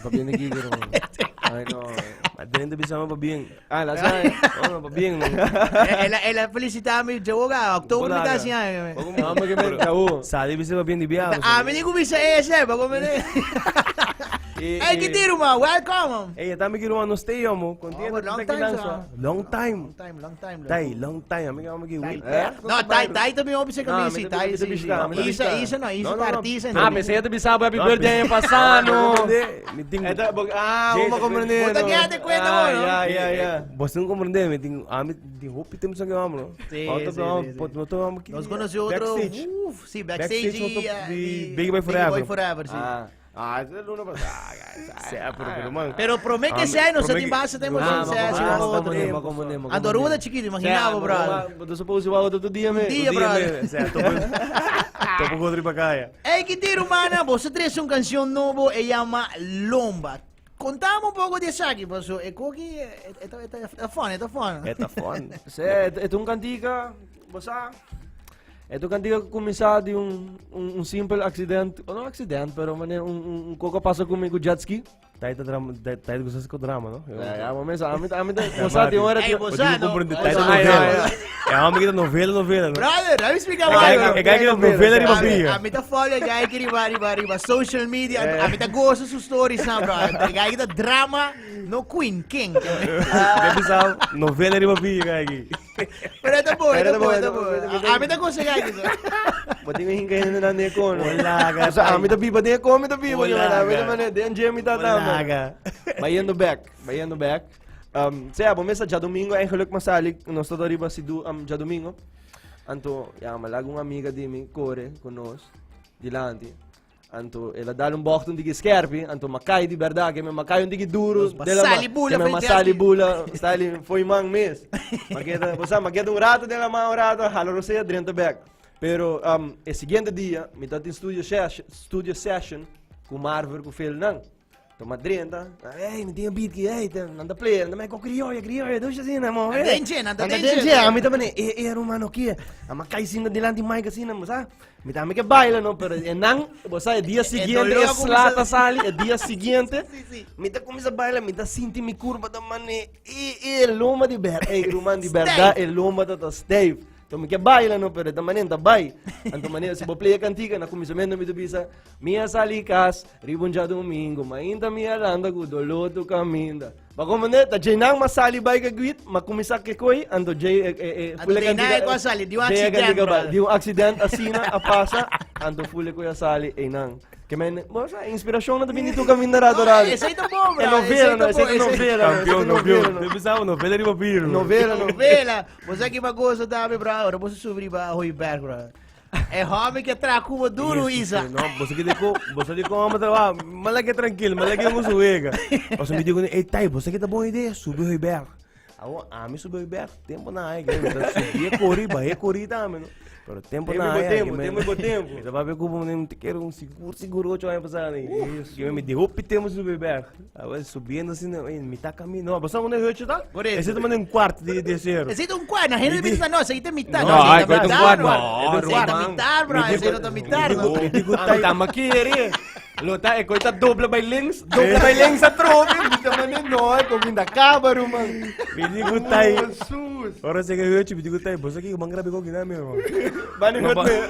Pabieng nagigiro. Ay, no. Madaling tabi sa mga pabieng. Ah, lasa. Oh, pabieng. Ela felicitami o Jawoga. Oktober Wala na ka. siya. Sali bisa pabieng di biya. Amin ni kumisa ESF. Bago mo na. Ay, kitiro ma. Welcome. Eh, tami giro ano stay mo. Kontiyan Long time sa. Long time. Long time. Tay, long time. Amin ka magi-wait. No, tayo tabi mo sa kamisi. Tayo tabi si ka. Isa partisan. Me saya tabi sabo happy birthday yung pasano. Meeting. Eto, uma comprende. Puta que te cuento, no? Yeah. Você não compreende, meeting. Amit di hopi temos sa gamo, no? Sí, Falta sí, pa sí. pot moto am Nós conhecemos outro. Backstage. Sim, backstage de Big Boy Forever. Big Boy Forever, sim. Ito luna pa. Pero man. Pero promete que sea, no sa timbasa tayo mo sa outro. Ando ruda chiquito, imaginava, bro. Mas suppose o outro dia me. Dia, brother. Certo. Topo godri pa kaya. Hey, kitiro mana, vos traes una canción nuevo, se llama Lomba. Contame un poco de eso aquí, pues, Cookie, está fun. Ito fun. Ito un cantica, basta. Ito cantica começar de um simples acidente, ou não acidente, pero maneira um coca passa comigo jet ski. Tayo drama, tayo gusto sa drama, no? Ya, momento, amit basta de hora Ay, basta, no? Tayo novela. Kaya kami kita novela, no? Brother, let me speak about É que novela rin mabia. Ami ta follow gaya que riba social media, ami ta gosto sus stories na bro. Gaya kita drama no Queen King. Deve ser novela rin mabia kaya aqui. Pero ito po. Ami ta gosto gaya kita. Pati nga hingay na nanay ko. Wala ka. Sa amin tabi ba? Di ako amin tabi. Wala Amin ka. naman eh. Di ang Jemmy tatama. Wala ka. Bayando back. Saya, pomesa dia domingo eigenlijk masalig. Nós todo riba si dia domingo. Anto, malagong amiga di mi corre con nos. Dilanti. Anto, ela dá um bochtun digi scherpi. Anto, makai di verdade. Que me makai digi duro. Masali bula, Que me masali bula. Stali foi mang mes. Mageda rato dela mang rato. Haloro seja dentro back. Pero, o seguinte dia, me dá em studio session com Marvel, com o Felnang. Toma drenta, me tinha beat que, anda player, anda mais com criolla, deixa assim, né, mano? Anda Denche, a mim também, rumano aqui, a macai sina delante mais assim, né, mas, me também que baila, não, pero, não, você, dia seguinte, slata sali, dia seguinte, me tá começa a bailar, me tá sentindo me curva da mané, loma de berda, rumano de berda, loma da Steve. Então, que baila, não, pero também não vai. Então, maneira, se você play a cantiga, na começamento, me dubisa, minha salikas, ribon já domingo, mainda minha landa, gudoloto caminda. Bago maneira, tá jay mas sali bay kagwit, makumisa ke koi, ando jay, Ando jay na ko sali, di un accident, bro. Di un accident, asina, apasa, ando fule ko ya sali, nang. Que men, moça, inspiração na também tu caminho rado. Esse aí tá bom, bro. É novela, esse é novela. Campeão, deve ser novela rin mabia. Novela. Você que bagoso dami, bro. Ora você subir ba hoy back, bro. É homem que tracuba duro, Isa. Não, você que malagi tranquilo, malagi mo suwega. Você me digo, tay, você que tá boa ideia, subiu o Iber. Ami subiu o Iber, tempo na ai, subia corri também, pero tempo na ai. Tempo. Então vai ver como nem quero seguro 8 anos passar aí. Eu me deu temos o Iber. Agora subindo assim, me tá caminho, não, você não é tá? Esse também um quarto de zero. Esse é um quarto, na gente pensa não, esse aí tem mitad. Não, ai, tem quarto, mitad, bro. Esse aí não tem mitad, bro. Tama kiri. Lota, coita dobla by links sa trobe. Hindi naman no, kung hindi acaba rumang. Me digo tay. Ora sige eu te digo tay, você que bang grabe ko ginami mo. Banuhot me.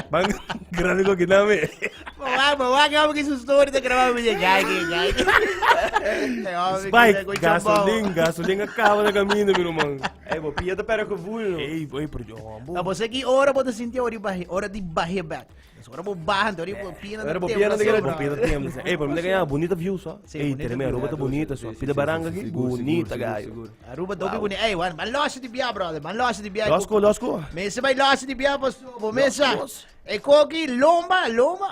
Bang grabe ko ginami. Bawa ka mag story ta grabe mo diyan, gagi. Spike, gasolinha acaba na caminho, meu irmão. Bo pia da pera ko vulo. Por João. Ah, você que ora você sentir hora de barrer back. Ora mo bahan, ora mo pina Ora mo tempo. pina na Pida tempo. Por me ganhar bonita view só. Treme a roupa tá bonita só. Pida baranga aqui, bonita, gaio. Aruba dobi bonita. Ei, man lost de bia, brother. Man lost de bia. Losco. Mesa vai lost de bia, pastor. Mesa. E koki lomba,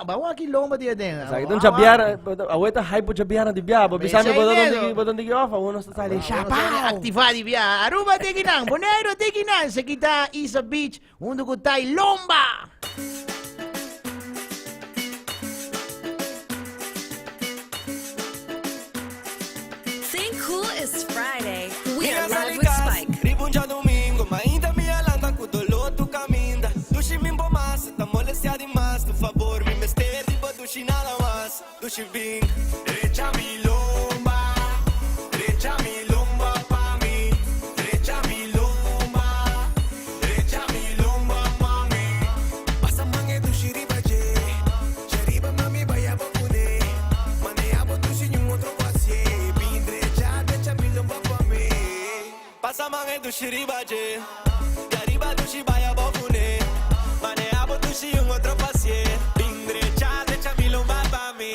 bawa ki lomba dia den. Sa itong chabiara, aweta hype po chabiara di biabo. Bisami bodon digi off, uno sta tali. Activar de bia. Aruba teginang, Bonaire teginang. Se kita Isa Beach, undo ko tay lomba. Think cool is Friday. We are live with Spike. Ribon dia domingo, ainda me alanda com doloto caminda. Dushi me embomassa, tá molestia demais. Por favor, me mester de badushi nada mais. Dushi bing, dushi ribaje. De arriba dushi baya bocune. Maneavo dushi un otro pasie. Bin derecha mi lumba pa mi.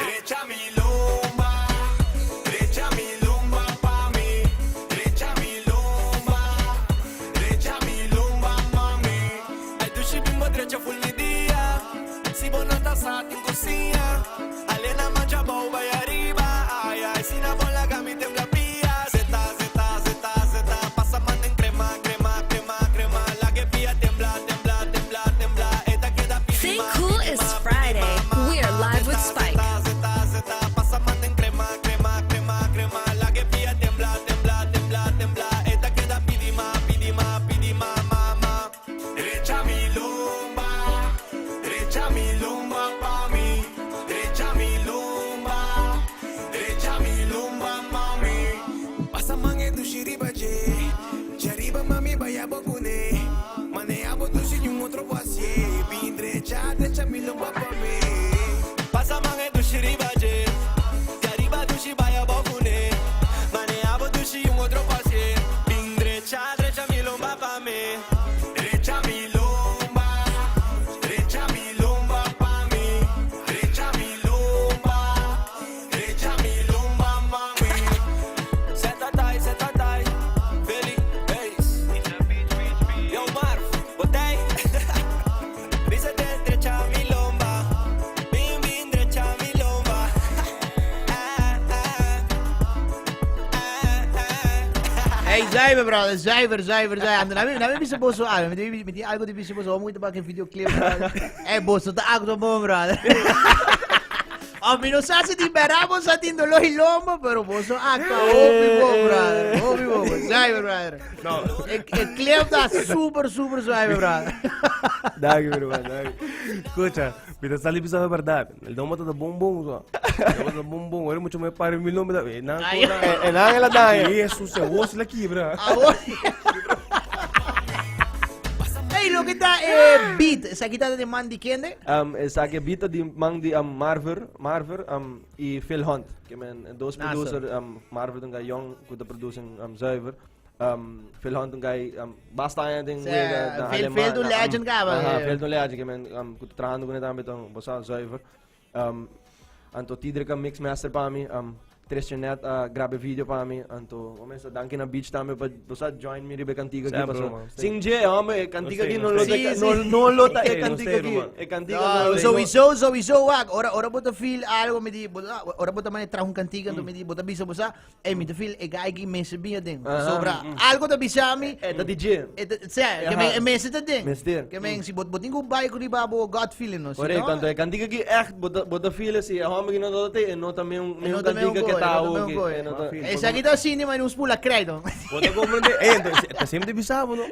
Derecha mi lumba. Derecha mi lumba pa mi. Derecha mi lumba. Derecha mi lumba mami. Ai dushi bimbo derecha full mi dia. Si bonata sa in cozinha. Alena mangia boa vai arriba. Ai ai si na bola gami tembla pia. Zeta zeta zeta zeta. Passa manda en crema crema crema crema. La que pia tembla tembla tembla tembla. Esta queda pidi. Think Cool is Friday. We are live with Spike. Zeta zeta passa manda en crema crema crema crema. La que pia tembla tembla tembla tembla. Esta queda pidi ma mama. Derecha mi lumba. Derecha mi lumba pa mi. Derecha mi lumba. Derecha mi lumba mami. Passa mange do shiribaje. Jariba mami baya bocune. Maneabo do shiri un otro pasie. Bin derecha mi lumba pa mi. Passa mange do shiribaje. Jariba do shi baya bocune. Maneabo do shiri un otro pasie. Bin derecha mi lumba pa mi. Derecha mi lumba. Derecha mi lumba pa mi. Derecha mi lumba. Derecha mi lumba mami. Seta tai. Feli, bass. Yo Marv, botei. Visa de derecha mi lumba. Bin derecha mi lumba. Hey, Zuiver, brother. Zuiver. Nami bisa boso algo. Met algo di bisa boso. Moet bak een videoclip, brother. Hey, boso, ta ako bom, brother. Mi non sa se ti beramo sa ti lo hilombo, pero boso acto. Brother. Obi bom. Zuiver, brother. No. El clip da super Zuiver, brother. Dagi, bro, dagi. Escucha, pero sali bisa a verdade. El domo tá bombom, só. El domo bombom, ele muito me pare mil nome da. Não, Ay. Ela dá. isso se osso aqui, bro. Hey, lo que está beat. Sa kita de Mandy Kende. Sa que bita di mang di Marver e Phil Hunt. Que men dos Nasa. producer Marver dun guy young kuda producing zuiver. Phil Hunt dun guy basta yan ding Phil dun legend ka ba? Phil dun legend que men kuda trahando ko neta bitong bosa zuiver. Anto Tidrika mix master pa mi Tristan net grabe video pa mi anto começa danke na beach tame pa bosa join mi ribe cantiga Sempre, aqui paso man. singje cantiga aqui Não non lo sei. non lo ta Não cantiga sei, aqui man. e cantiga Sowieso, wag. Ora bota feel algo me di, ora bota man tra un cantiga me di, bota bisa bosa, me di feel e gai messe bia ding. Sobra algo da bisami. da DJ Que me messe da ding. Mestir. Que me si boting ko bay ko di babo God feeling no. Correto, tanto é cantiga aqui echt bota fila se a homem que não dá e não também um cantiga que tá o Esa kita cinema nung spula credo. Pode compreender. Então sempre bisavo, no?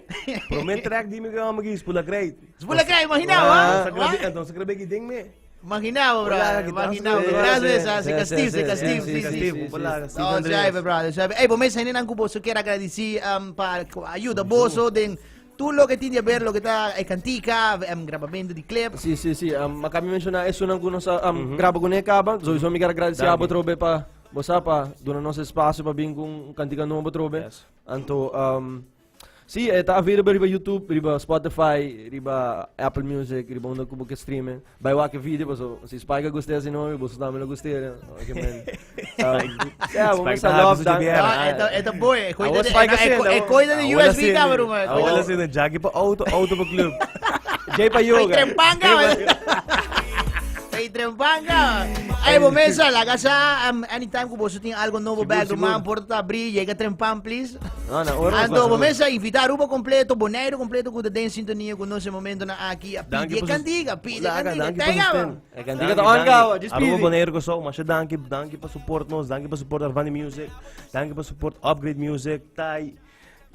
Promet track di mi ka magis pula great. Spula credo, imaginawa. Então se grebe que ding me. Imaginawa, bro. Wala, kita Imaginawa. sa- Gracias, sí, si sí, Castillo, sí, sí, sí, sí. sí. Pula, Steve Oh, Andres. sabe, brother, sabe. Bom, mas ainda não cubo, só quero agradecer para a ajuda boso de tudo o que tinha a ver, o que está é cantica, gravamento de clip. Sì, sì, sì, ma kami mencionar isso não kuno sa graba ko acaba, so mi quero agradecer a trobe pa bosa pa dona nosso espaço pa bing kung cantiga novo trobe. Yes. Anto sì, è available riba YouTube, riba Spotify, riba Apple Music, riba onde kubo que streaming. Vai wa que video, so se Spike gostei assim nome, bosa dá me lo gostei, que men. Vamos a love tá down. Ito boy, cuida was Spike kasi, de cuida de USB camera, man. Wala sila jagi pa auto pa club. Jay pa Ay, yoga. trempanga, man. Ay, trempanga. Ay, bomesa, la casa, anytime ko boso tinha algo novo background, man, porta abrir, llega trempan, please. No, na ora. Ando, bomesa, invitar ubo completo, boneiro completo com a sintonia com nesse momento na aqui, a Danke pide pa cantiga, pide Wala ka, cantiga. danke pa Tenga, susten. man. É cantiga to anga, just Arroba pidi. boneiro ko so, masya danke pa support nos, danke pa support Arvani Music, danke pa support Upgrade Music, Tai,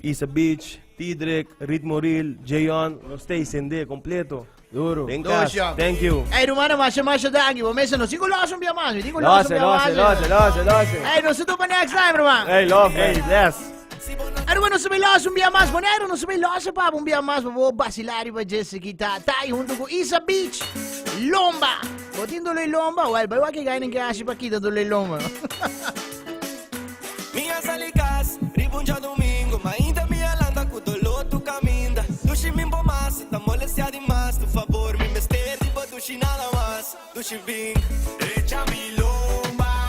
Isa Beach, Tidrek, Ritmo Real, Jayon, no stay sende completo. Duro. Tenkas, Doce. thank you. Ay, rumana, masya dangi, bomesa, no sigo loso un más, digo loso Lose. Ay, no se tu pa next time, rumana. Hey, love, Hey, yes. Ano ba, no sabi loso un más, bonero, no sabi loso pa, un más, babo, basilari ba, Jessica, tayo, junto ko, Isa Beach, Lomba. Botin tuloy Lomba, well, bawa kay gaya ng kasi pa kita tuloy Lomba. Minhas alicas, ribunja domingo, mas ainda me más, tu favor, mi mister, tipo dushi nada más. Dushi bing, derecha mi lumba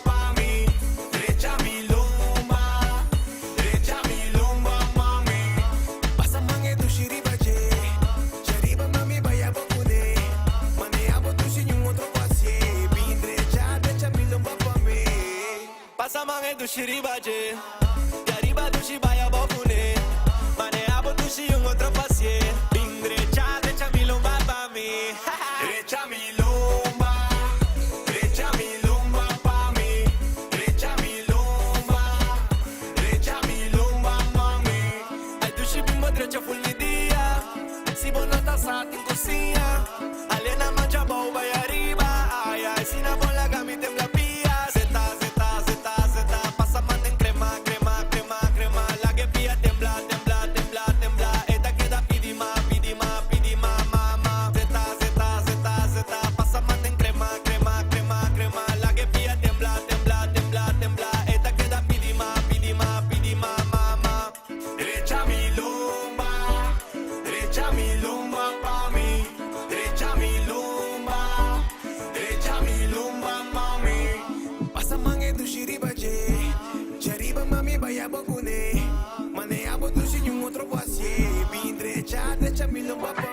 pa' mí, derecha mi lumba mami. Pasa mange dushi ribache, shariba mami vaya bokune, manea bo dushi yung otro pasie, bing derecha mi lumba pa' mí. Pasa mange dushi ribache, shariba dushi vaya bokune, manea bo dushi yung otro pasie, bing derecha mi lumba pa' mí. Derecha mi lumba pa' mí, derecha mi lumba mami. Ay dushi bimbo derecha full mi día, si vos no estás a ti cocina, alena mancha bow vaya arriba, ay ay, si na pon la cama y tembla pía, zeta, pasa mate en crema, la que pía tembla, esta queda pidi ma, mama. Zeta, pasa mate en crema, la que pía tembla, esta queda pidi ma, mama. Derecha mi lumba pa' mí, derecha mi lumba mami. Pasa mange dushi ribache, shariba mami vaya bokune, manea bo dushi yung otro pasie, bin derecha mi lumba pa'